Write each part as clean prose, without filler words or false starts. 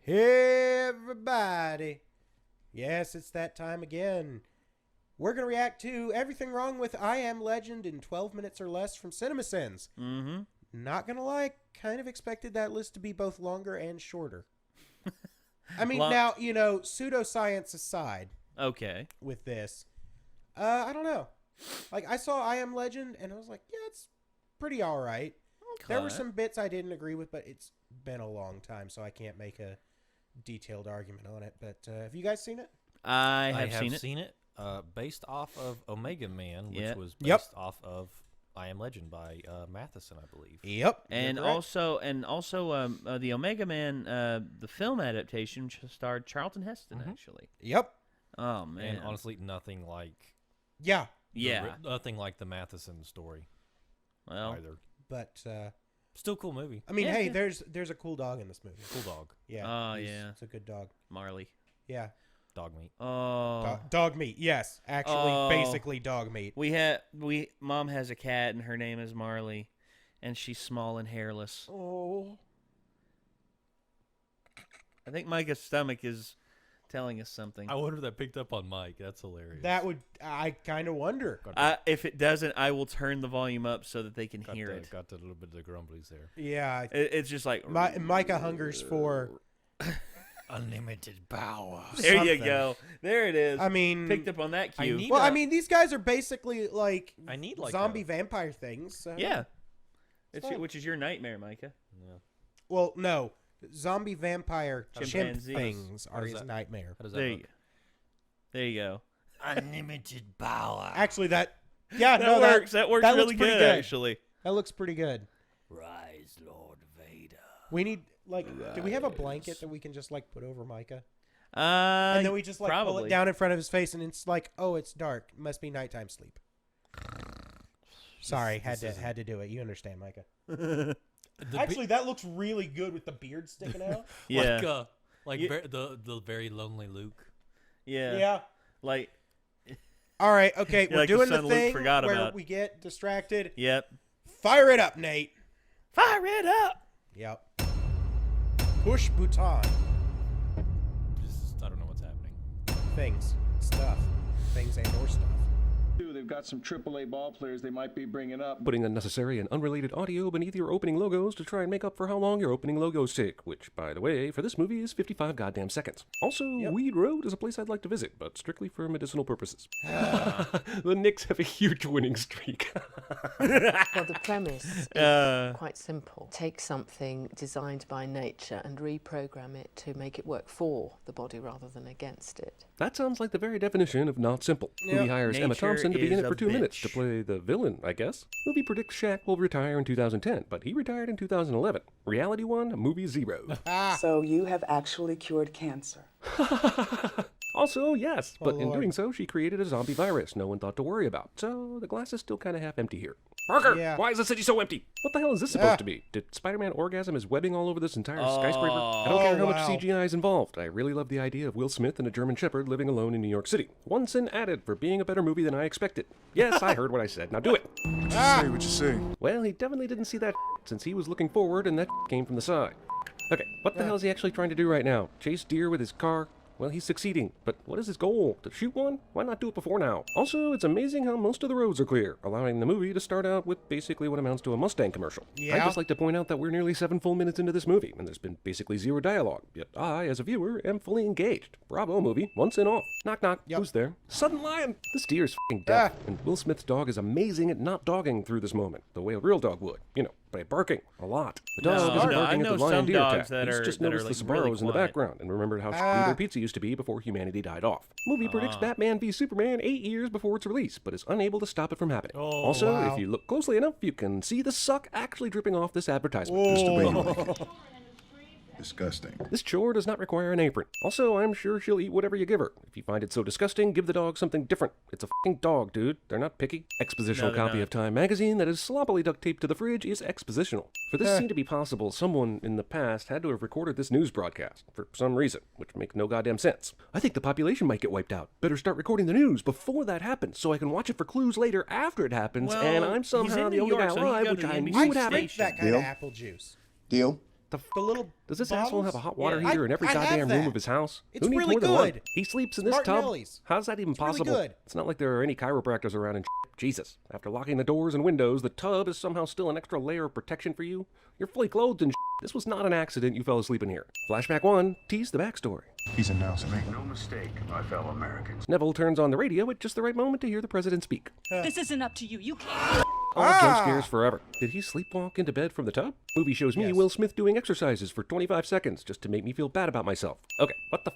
Hey, everybody. Yes, it's that time again. We're going to react to everything wrong with I Am Legend in 12 minutes or less from CinemaSins. Mm-hmm. Not going to lie, kind of expected that list to be both longer and shorter. I mean, now, you know, pseudoscience aside. Okay. With this. I don't know. Like, I saw I Am Legend, and I was like, yeah, it's pretty all right. Okay. There were some bits I didn't agree with, but it's been a long time, so I can't make a detailed argument on it. But have you guys seen it? I have seen it. Based off of Omega Man, which was based off of I Am Legend by Matheson, I believe. Yep. And also, the Omega Man, the film adaptation starred Charlton Heston, actually. Yep. Oh man. And honestly, nothing like. Yeah. Nothing like the Matheson story. Well, either. But still cool movie. I mean, hey, there's a cool dog in this movie. Cool dog. Yeah. Oh yeah. It's a good dog. Marley. Yeah. Dog meat. Oh. Dog meat. Yes, actually, basically dog meat. Mom has a cat and her name is Marley, and she's small and hairless. Oh. I think Micah's stomach is telling us something. I wonder if that picked up on Mike. That's hilarious. I kind of wonder. If it doesn't, I will turn the volume up so that they can hear it. Got a little bit of the grumblies there. Yeah. It's just like... Micah hungers for... unlimited power. There you go. There it is. I mean... Picked up on that cue. I mean, these guys are basically like... I need like zombie vampire things. So. Yeah. Which is your nightmare, Micah. Yeah. Well, no. Zombie vampire chimp Chimpanzees. things are his nightmare. How does that look? There you go. Unlimited power. Actually, that... Yeah, that works. That works really good, actually. That looks pretty good. Rise, Lord Vader. We need... Like, do we have a blanket that we can just, like, put over Micah? And then we just, like, pull it down in front of his face, and it's like, oh, it's dark. It must be nighttime sleep. Sorry, had to do it. You understand, Micah. Actually, that looks really good with the beard sticking out. Yeah. The very lonely Luke. Yeah. Yeah. Like... All right, okay, we're doing the thing where we get distracted. Yep. Fire it up, Nate. Fire it up. Yep. Push button. I don't know what's happening. Things. Stuff. Things and or stuff. They've got some AAA ball players they might be bringing up. Putting unnecessary and unrelated audio beneath your opening logos to try and make up for how long your opening logos take, which, by the way, for this movie is 55 goddamn seconds. Also, Weed Road is a place I'd like to visit, but strictly for medicinal purposes. The Knicks have a huge winning streak. Well, the premise is quite simple. Take something designed by nature and reprogram it to make it work for the body rather than against it. That sounds like the very definition of not simple. Movie hires Emma Thompson to be in it for 2 minutes to play the villain, I guess. Movie predicts Shaq will retire in 2010, but he retired in 2011. Reality 1, movie 0. So you have actually cured cancer. Also, yes, but in doing so, she created a zombie virus no one thought to worry about. So the glass is still kind of half empty here. Parker, why is the city so empty? What the hell is this supposed to be? Did Spider-Man orgasm his webbing all over this entire skyscraper? I don't care how much CGI is involved. I really love the idea of Will Smith and a German Shepherd living alone in New York City. One sin added for being a better movie than I expected. Yes, I heard what I said. Now do it. What you say? Well, he definitely didn't see that since he was looking forward and that came from the side. Okay, what the hell is he actually trying to do right now? Chase deer with his car? Well, he's succeeding, but what is his goal? To shoot one? Why not do it before now? Also, it's amazing how most of the roads are clear, allowing the movie to start out with basically what amounts to a Mustang commercial. I'd just like to point out that we're nearly 7 full minutes into this movie, and there's been basically 0 dialogue, yet I, as a viewer, am fully engaged. Bravo, movie. Once and off. Knock, knock. Who's there? Sudden Lion! This deer's f***ing deaf, and Will Smith's dog is amazing at not dogging through this moment, the way a real dog would. You know, by barking a lot. The dog isn't barking at the lion deer attack. He's just noticed the Sbarros in the background and remembered how shitty their pizza used to be before humanity died off. Movie predicts Batman v Superman 8 years before its release, but is unable to stop it from happening. Also, if you look closely enough, you can see the suck actually dripping off this advertisement. Just the way you like it. Disgusting. This chore does not require an apron. Also, I'm sure she'll eat whatever you give her. If you find it so disgusting, give the dog something different. It's a f***ing dog, dude. They're not picky. Expositional copy of Time magazine that is sloppily duct taped to the fridge is expositional. For this scene to be possible, someone in the past had to have recorded this news broadcast for some reason, which makes no goddamn sense. I think the population might get wiped out. Better start recording the news before that happens so I can watch it for clues later after it happens, and I'm somehow the only guy alive, which I knew would happen. I think that kind of apple juice. Deal? The little Does this bottles? asshole have a hot water Yeah. heater in every I have goddamn room that. of his house? It's Who needs really more than one? good. He sleeps in this tub? Martinelli's. How's that even It's really possible? good. It's not like there are any chiropractors around and Jesus. After locking the doors and windows, the tub is somehow still an extra layer of protection for you? You're fully clothed and This was not an accident you fell asleep in here. Flashback 1 teased the backstory. He's announcing me. No mistake, my fellow Americans. Neville turns on the radio at just the right moment to hear the president speak. This isn't up to you. You can't. All jump scares forever. Did he sleepwalk into bed from the tub? Movie shows me Will Smith doing exercises for 25 seconds just to make me feel bad about myself. Okay, what the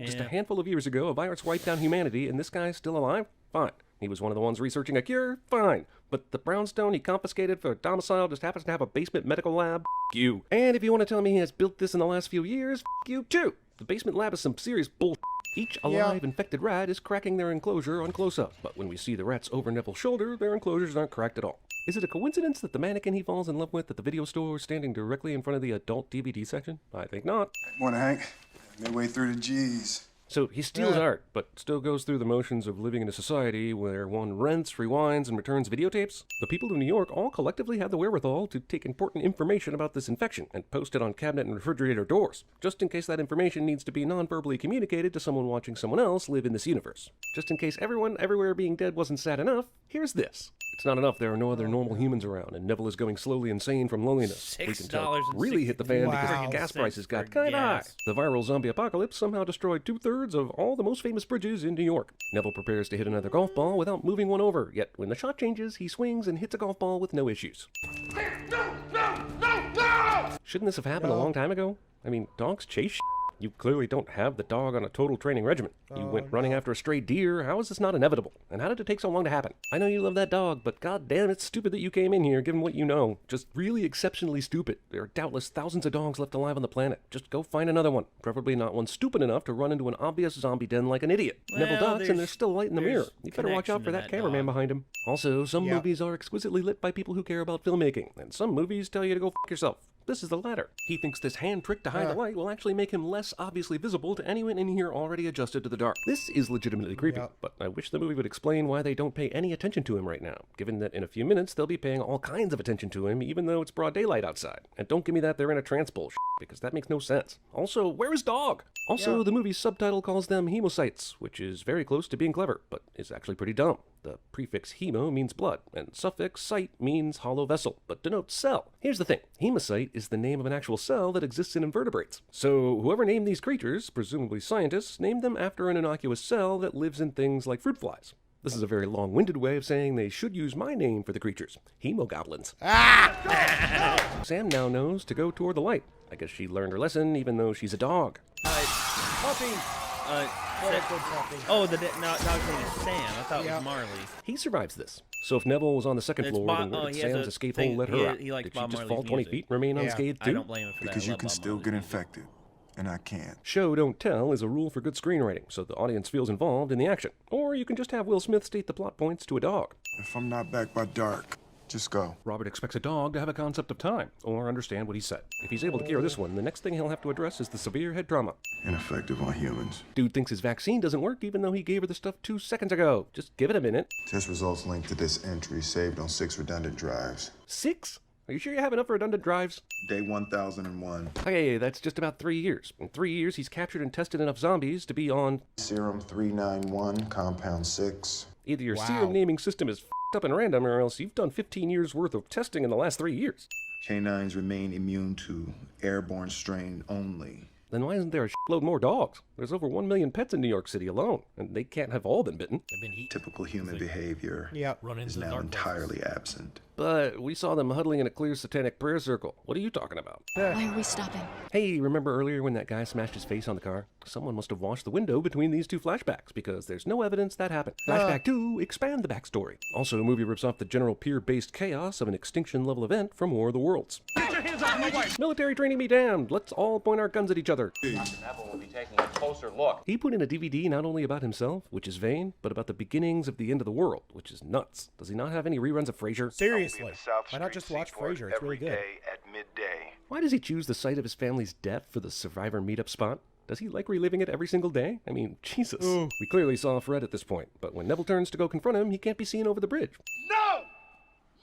Just a handful of years ago, a virus wiped down humanity, and this guy's still alive? Fine. He was one of the ones researching a cure? Fine. But the brownstone he confiscated for a domicile just happens to have a basement medical lab? You. And if you want to tell me he has built this in the last few years, you too. The basement lab is some serious bull. Each alive infected rat is cracking their enclosure on close-up, but when we see the rats over Neville's shoulder, their enclosures aren't cracked at all. Is it a coincidence that the mannequin he falls in love with at the video store is standing directly in front of the adult DVD section? I think not. Morning, Hank. Midway through the G's. So he steals art, but still goes through the motions of living in a society where one rents, rewinds, and returns videotapes? The people of New York all collectively have the wherewithal to take important information about this infection and post it on cabinet and refrigerator doors, just in case that information needs to be non-verbally communicated to someone watching someone else live in this universe. Just in case everyone everywhere being dead wasn't sad enough, here's this. It's not enough there are no other normal humans around, and Neville is going slowly insane from loneliness. We can tell really hit the fan because gas prices got kind of high. The viral zombie apocalypse somehow destroyed 2/3 of all the most famous bridges in New York. Neville prepares to hit another golf ball without moving one over, yet when the shot changes, he swings and hits a golf ball with no issues. Shouldn't this have happened a long time ago? I mean, dogs chase You clearly don't have the dog on a total training regimen. You went running after a stray deer. How is this not inevitable? And how did it take so long to happen? I know you love that dog, but goddamn, it's stupid that you came in here given what you know. Just really exceptionally stupid. There are doubtless thousands of dogs left alive on the planet. Just go find another one. Preferably not one stupid enough to run into an obvious zombie den like an idiot. Well, Neville ducks and there's still light in the mirror. You better watch out for that cameraman dog. behind him. Also, some movies are exquisitely lit by people who care about filmmaking, and some movies tell you to go f*** yourself. This is the latter. He thinks this hand trick to hide the light will actually make him less obviously visible to anyone in here already adjusted to the dark. This is legitimately creepy, but I wish the movie would explain why they don't pay any attention to him right now, given that in a few minutes they'll be paying all kinds of attention to him even though it's broad daylight outside. And don't give me that they're in a trance bullshit, because that makes no sense. Also, where is Dog? Also, the movie's subtitle calls them hemocytes, which is very close to being clever, but is actually pretty dumb. The prefix hemo means blood, and suffix cyte means hollow vessel, but denotes cell. Here's the thing. Hemocyte is the name of an actual cell that exists in invertebrates. So whoever named these creatures, presumably scientists, named them after an innocuous cell that lives in things like fruit flies. This is a very long-winded way of saying they should use my name for the creatures. Hemogoblins. Sam now knows to go toward the light. I guess she learned her lesson even though she's a dog. Puppy. Oh, the dog's name is Sam. I thought it was Marley. He survives this. So if Neville was on the second floor, then where did Sam's escape hole let her out? He likes Did she Bob just Marley's fall 20 music. feet and remain unscathed too? I don't blame him for that. Because I you love can Bob still Marley's get music. infected, and I can't. Show don't tell is a rule for good screenwriting, so the audience feels involved in the action. Or you can just have Will Smith state the plot points to a dog. If I'm not back by dark, just go. Robert expects a dog to have a concept of time, or understand what he said. If he's able to cure this one, the next thing he'll have to address is the severe head trauma. Ineffective on humans. Dude thinks his vaccine doesn't work even though he gave her the stuff 2 seconds ago. Just give it a minute. Test results linked to this entry saved on 6 redundant drives. 6? Are you sure you have enough redundant drives? Day 1001. Okay, that's just about 3 years. In 3 years, he's captured and tested enough zombies to be on Serum 391, compound 6. either your serum naming system is f***ed up and random, or else you've done 15 years worth of testing in the last 3 years. Canines remain immune to airborne strain only. Then why isn't there a shitload more dogs? There's over 1 million pets in New York City alone, and they can't have all been bitten. They've been eaten. Typical human behavior Run into is the now dark entirely absent. But we saw them huddling in a clear satanic prayer circle. What are you talking about? Why are we stopping? Hey, remember earlier when that guy smashed his face on the car? Someone must have washed the window between these 2 flashbacks, because there's no evidence that happened. Flashback 2, expand the backstory. Also, a movie rips off the general peer-based chaos of an extinction-level event from War of the Worlds. Get your hands off my wife! Military training be damned! Let's all point our guns at each other. Neville will be taking a closer look. He put in a DVD not only about himself, which is vain, but about the beginnings of the end of the world, which is nuts. Does he not have any reruns of Frasier? Seriously. Why not just watch Frasier? It's really good. At midday. Why does he choose the site of his family's death for the survivor meetup spot? Does he like reliving it every single day? I mean, Jesus. We clearly saw Fred at this point, but when Neville turns to go confront him, he can't be seen over the bridge. No!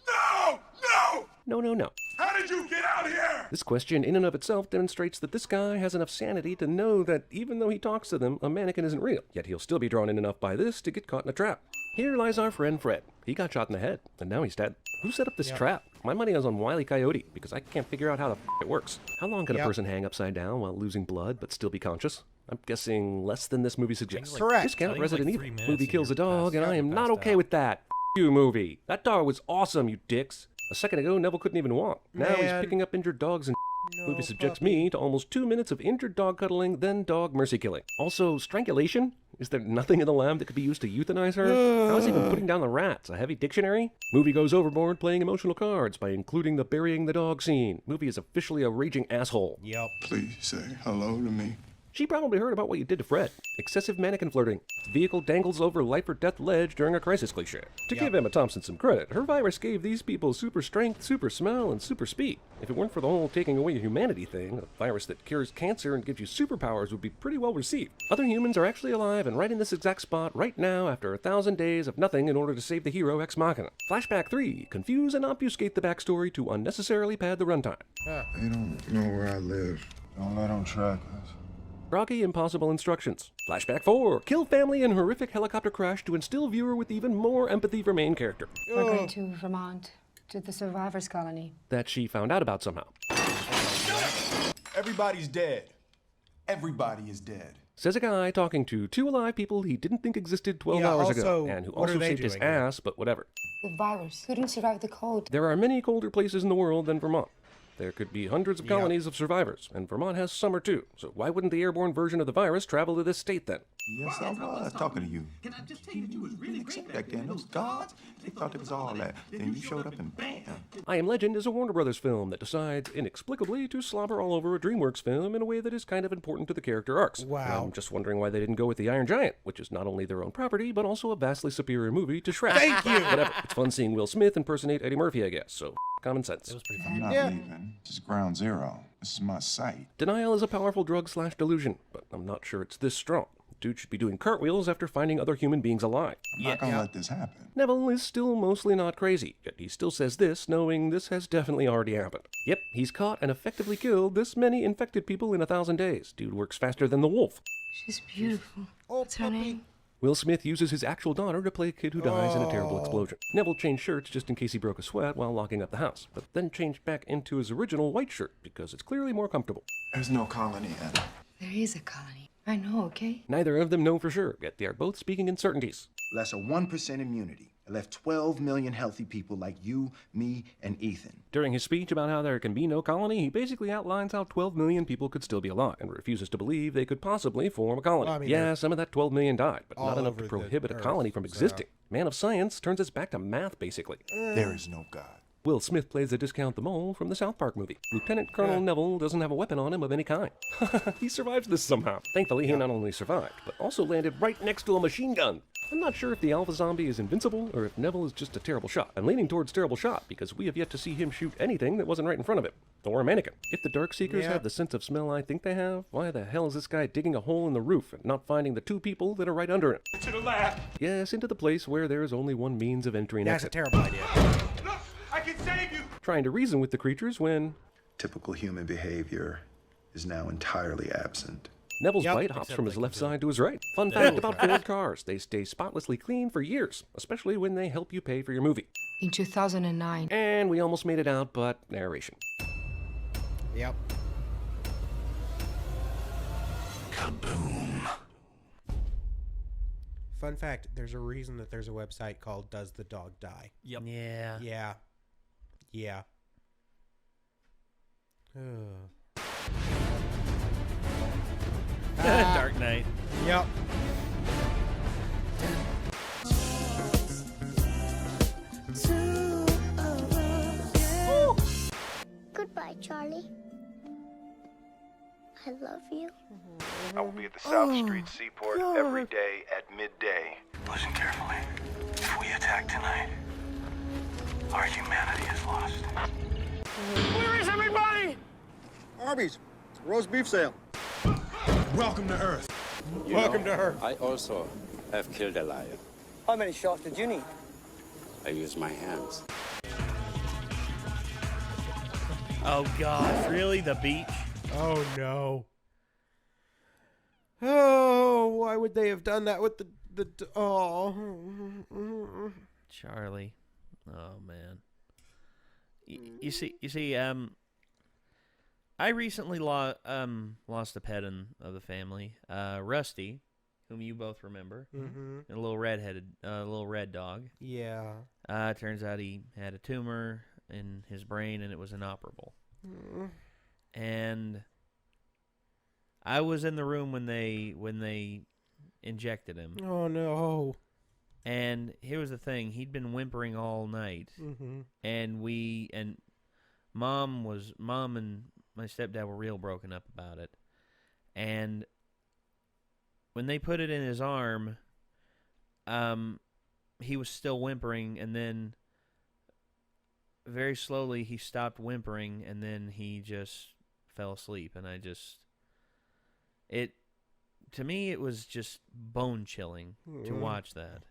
No! No! No, no, no. How did did you get out here? This question in and of itself demonstrates that this guy has enough sanity to know that even though he talks to them, a mannequin isn't real, yet he'll still be drawn in enough by this to get caught in a trap. Here lies our friend Fred. He got shot in the head, and now he's dead. Who set up this trap? My money is on Wile E. Coyote, because I can't figure out how the it works. How long can a person hang upside down while losing blood but still be conscious? I'm guessing less than this movie suggests. Correct. Discount Resident Evil. Movie kills a dog, and I am not okay with that. You movie. That dog was awesome, you dicks. A second ago, Neville couldn't even walk. Now he's picking up injured dogs and movie subjects me to almost 2 minutes of injured dog cuddling, then dog mercy killing. Also, strangulation? Is there nothing in the lab that could be used to euthanize her? How is even putting down the rats? A heavy dictionary? Movie goes overboard playing emotional cards by including the burying the dog scene. Movie is officially a raging asshole. Yep. Please say hello to me. She probably heard about what you did to Fred. Excessive mannequin flirting. The vehicle dangles over life or death ledge during a crisis cliche. To give Emma Thompson some credit, her virus gave these people super strength, super smell, and super speed. If it weren't for the whole taking away your humanity thing, a virus that cures cancer and gives you superpowers would be pretty well received. Other humans are actually alive and right in this exact spot right now after 1,000 days of nothing in order to save the hero Ex Machina. Flashback 3. Confuse and obfuscate the backstory to unnecessarily pad the runtime. They don't know where I live. Don't let them track us. Groggy, impossible instructions. Flashback 4. Kill family in horrific helicopter crash to instill viewer with even more empathy for main character. We're going to Vermont, to the survivors' colony. That she found out about somehow. Everybody's dead. Everybody is dead. Says a guy talking to 2 alive people he didn't think existed 12 hours ago, and who also saved his ass, but whatever. The virus couldn't survive the cold. There are many colder places in the world than Vermont. There could be hundreds of colonies of survivors, and Vermont has summer too. So why wouldn't the airborne version of the virus travel to this state then? Yes, I was talking to you. Can I just tell you was really great back then? Those gods, they thought it was all that. Then you showed up and bam. I Am Legend is a Warner Brothers film that decides inexplicably to slobber all over a DreamWorks film in a way that is kind of important to the character arcs. Wow. I'm just wondering why they didn't go with The Iron Giant, which is not only their own property, but also a vastly superior movie to Shrek. Thank you! Whatever. It's fun seeing Will Smith impersonate Eddie Murphy, I guess, so common sense. It was pretty fun. I'm not leaving. This is ground zero. This is my site. Denial is a powerful drug/delusion, but I'm not sure it's this strong. Dude should be doing cartwheels after finding other human beings alive. I'm not gonna let this happen. Neville is still mostly not crazy, yet he still says this, knowing this has definitely already happened. Yep, he's caught and effectively killed this many infected people in 1,000 days. Dude works faster than the wolf. She's beautiful. What's her name? Will Smith uses his actual daughter to play a kid who dies in a terrible explosion. Neville changed shirts just in case he broke a sweat while locking up the house, but then changed back into his original white shirt because it's clearly more comfortable. There's no colony in. There is a colony. I know, okay? Neither of them know for sure, yet they are both speaking in certainties. Less a 1% immunity. It left 12 million healthy people like you, me, and Ethan. During his speech about how there can be no colony, he basically outlines how 12 million people could still be alive and refuses to believe they could possibly form a colony. Well, I mean, yeah, some of that 12 million died, but not enough to over prohibit a the colony earth, from so- existing. Man of science turns us back to math, basically. There is no God. Will Smith plays a Discount the Mole from the South Park movie. Lieutenant Colonel Neville doesn't have a weapon on him of any kind. He survives this somehow. Thankfully, he not only survived, but also landed right next to a machine gun. I'm not sure if the alpha zombie is invincible or if Neville is just a terrible shot. I'm leaning towards terrible shot because we have yet to see him shoot anything that wasn't right in front of him. Or a mannequin. If the Darkseekers have the sense of smell I think they have, why the hell is this guy digging a hole in the roof and not finding the 2 people that are right under him? To the lab. Yes, into the place where there is only one means of entry and That's a exit. terrible idea. Look, I can save you. Trying to reason with the creatures when Typical human behavior is now entirely absent. Neville's bite hops from his left side to his right. Fun fact about Ford cars, they stay spotlessly clean for years, especially when they help you pay for your movie. In 2009. And we almost made it out, but narration. Yep. Kaboom. Fun fact, there's a reason that there's a website called Does the Dog Die? Yep. Yeah. Yeah. Yeah. Ugh. Dark Knight. Yep. Goodbye, Charlie. I love you. I will be at the South Street Seaport every day at midday. Listen carefully. If we attack tonight, our humanity is lost. Where is everybody? Arby's. Roast beef sale. Welcome to Earth. Welcome to Earth. I also have killed a lion. How many shots did you need? I use my hands. Oh gosh, really? The beach? Oh no. Oh, why would they have done that with the Charlie. Oh man. You see, I recently lost a pet of the family, Rusty, whom you both remember, a little little red dog. Yeah. Turns out he had a tumor in his brain and it was inoperable. And I was in the room when they injected him. Oh no. And here was the thing: he'd been whimpering all night, and mom and my stepdad were real broken up about it. And when they put it in his arm, he was still whimpering, and then very slowly he stopped whimpering, and then he just fell asleep. And to me, it was just bone chilling to watch that.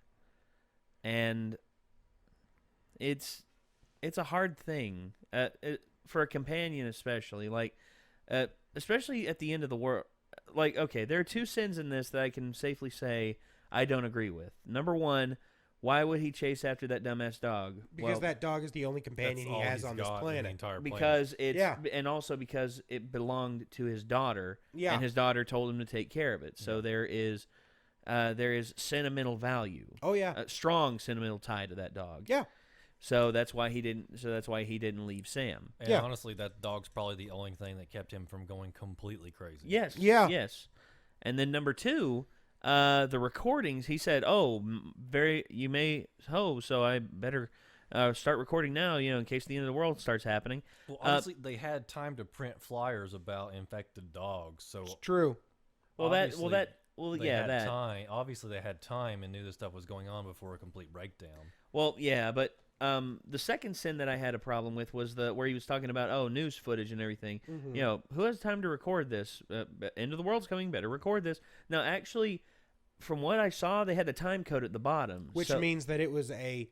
And it's a hard thing for a companion, especially especially at the end of the world. Like, okay, there are two sins in this that I can safely say I don't agree with. Number one, why would he chase after that dumbass dog? Because that dog is the only companion he has on this planet. Because and also because it belonged to his daughter. Yeah. And his daughter told him to take care of it. So there is sentimental value. Oh yeah. A strong sentimental tie to that dog. Yeah. So that's why he didn't leave Sam. And honestly, that dog's probably the only thing that kept him from going completely crazy. Yes. Yeah. Yes. And then number two, the recordings. He said, so I better start recording now, in case the end of the world starts happening. Well, honestly, they had time to print flyers about infected dogs. So it's true. Obviously, they had time and knew this stuff was going on before a complete breakdown. Well, yeah, but the second sin that I had a problem with was where he was talking about news footage and everything. Who has time to record this? End of the world's coming. Better record this. Now, actually, from what I saw, they had the time code at the bottom, which means that it was a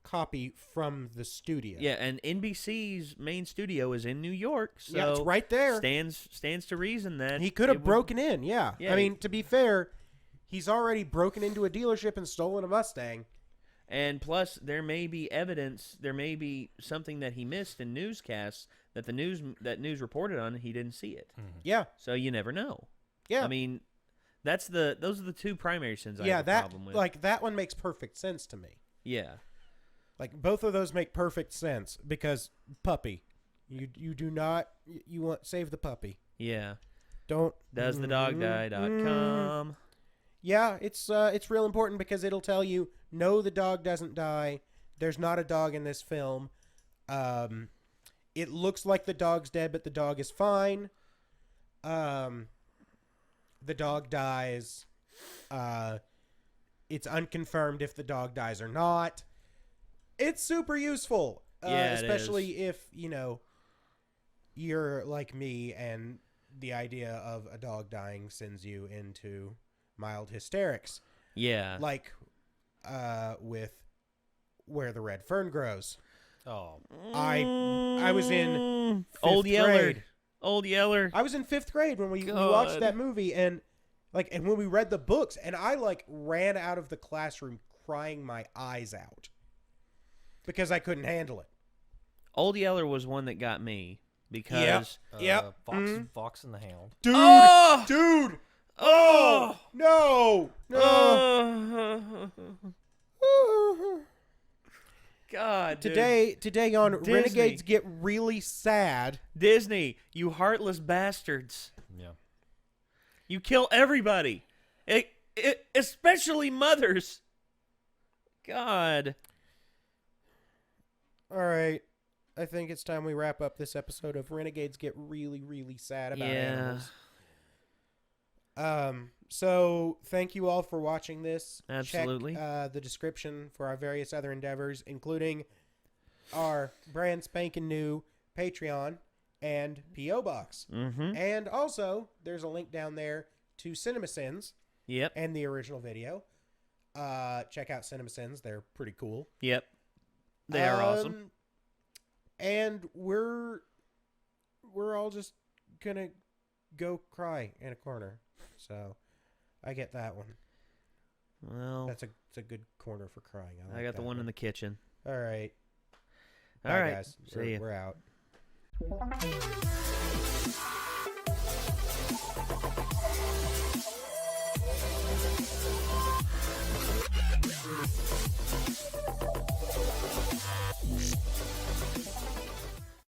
copy from the studio. Yeah, and NBC's main studio is in New York, so yeah, it's right there. Stands to reason that he could have broken in. Yeah, I mean, to be fair, he's already broken into a dealership and stolen a Mustang. And plus, there may be evidence, there may be something that he missed in newscasts that news reported on, and he didn't see it. Yeah. So you never know. Yeah. I mean, those are the two primary sins I have a problem with. Like, that one makes perfect sense to me. Yeah. Like, both of those make perfect sense because puppy. You do not, you want, save the puppy. Yeah. Don't. DoesTheDogDie.com. Yeah, it's real important because it'll tell you, no, the dog doesn't die. There's not a dog in this film. It looks like the dog's dead, but the dog is fine. The dog dies. It's unconfirmed if the dog dies or not. It's super useful. Especially if, you're like me and the idea of a dog dying sends you into mild hysterics. Yeah. Like with Where the Red Fern Grows. Oh. I was in Old Yeller. grade. Old Yeller. I was in 5th grade when we watched that movie and when we read the books, and I ran out of the classroom crying my eyes out because I couldn't handle it. Old Yeller was one that got me because Fox and the Hound. Dude. Oh no. God, today on Disney. Renegades Get Really Sad. Disney, you heartless bastards. Yeah. You kill everybody. Especially mothers. God. All right. I think it's time we wrap up this episode of Renegades Get Really, Really Sad about animals. So thank you all for watching this. Absolutely. Check the description for our various other endeavors, including our brand spanking new Patreon and P.O. Box. Mm-hmm. And also, there's a link down there to CinemaSins. Yep. And the original video. Check out CinemaSins. They're pretty cool. Yep. They are awesome. And we're we're all just gonna go cry in a corner. So I get that one. Well, it's a good corner for crying. I got the one in the kitchen. All right. All Bye, right, guys. see ya. We're out.